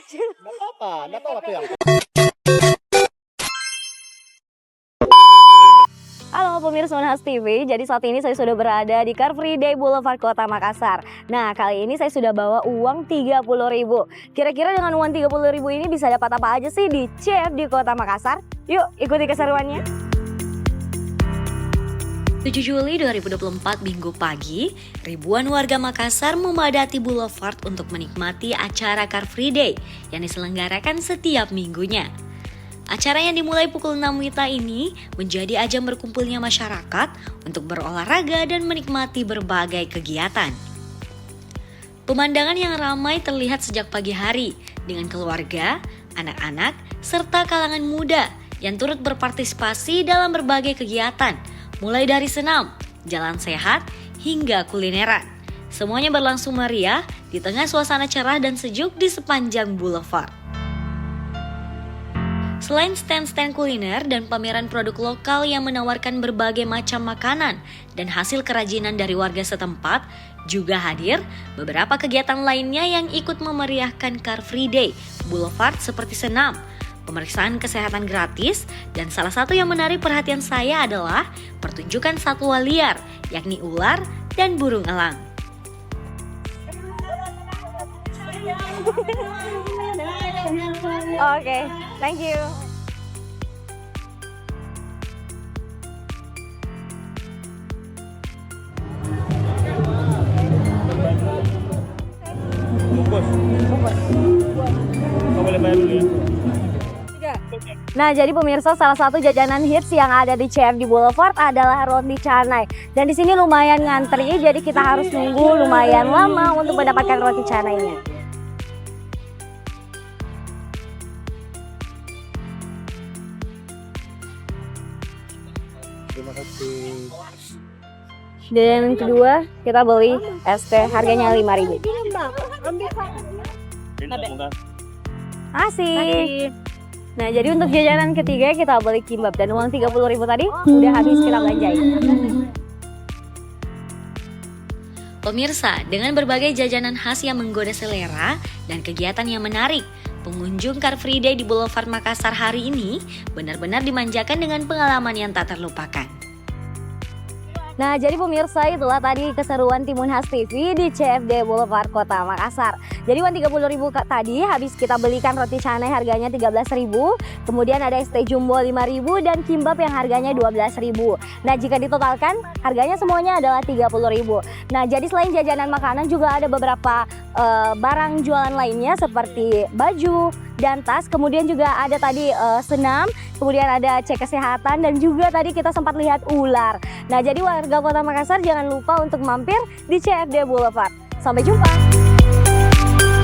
Nggak apa-apa, nggak apa-apa tuh yang. Halo pemirsa Unhas TV, jadi saat ini saya sudah berada di Car Free Day Boulevard Kota Makassar. Nah, kali ini saya sudah bawa uang 30.000. Kira-kira dengan uang 30.000 ini bisa dapat apa aja sih di CFD Kota Makassar? Yuk, ikuti keseruannya. 7 Juli 2024 Minggu pagi, ribuan warga Makassar memadati Boulevard untuk menikmati acara Car Free Day yang diselenggarakan setiap minggunya. Acara yang dimulai pukul 6 WITA ini menjadi ajang berkumpulnya masyarakat untuk berolahraga dan menikmati berbagai kegiatan. Pemandangan yang ramai terlihat sejak pagi hari dengan keluarga, anak-anak, serta kalangan muda yang turut berpartisipasi dalam berbagai kegiatan, mulai dari senam, jalan sehat, hingga kulineran. Semuanya berlangsung meriah di tengah suasana cerah dan sejuk di sepanjang boulevard. Selain stand-stand kuliner dan pameran produk lokal yang menawarkan berbagai macam makanan dan hasil kerajinan dari warga setempat, juga hadir beberapa kegiatan lainnya yang ikut memeriahkan Car Free Day Boulevard seperti senam, pemeriksaan kesehatan gratis, dan salah satu yang menarik perhatian saya adalah pertunjukan satwa liar, yakni ular dan burung elang. Oke, thank you. Bungkus. Kau boleh bayar dulu ya. Nah, jadi pemirsa, salah satu jajanan hits yang ada di CFD Boulevard adalah roti canai. Dan di sini lumayan ngantri, jadi kita harus nunggu lumayan lama untuk mendapatkan roti canainya. Terima kasih. Dan kedua, kita beli es teh harganya 5.000. Asik. Nah, jadi untuk jajanan ketiga kita beli kimbap dan uang 30.000 tadi udah habis kita belanjain. Pemirsa, dengan berbagai jajanan khas yang menggoda selera dan kegiatan yang menarik, pengunjung Car Free Day di Boulevard Makassar hari ini benar-benar dimanjakan dengan pengalaman yang tak terlupakan. Nah, jadi pemirsa, itulah tadi keseruan Tim Unhas TV di CFD Boulevard Kota Makassar. Jadi uang 30.000 tadi habis kita belikan roti canai harganya 13.000, kemudian ada es teh jumbo 5.000 dan kimbap yang harganya 12.000. Nah, jika ditotalkan harganya semuanya adalah 30.000. Nah, jadi selain jajanan makanan juga ada beberapa barang jualan lainnya seperti baju dan tas, kemudian juga ada tadi senam, kemudian ada cek kesehatan dan juga tadi kita sempat lihat ular. Nah, jadi warga Kota Makassar jangan lupa untuk mampir di CFD Boulevard. Sampai jumpa.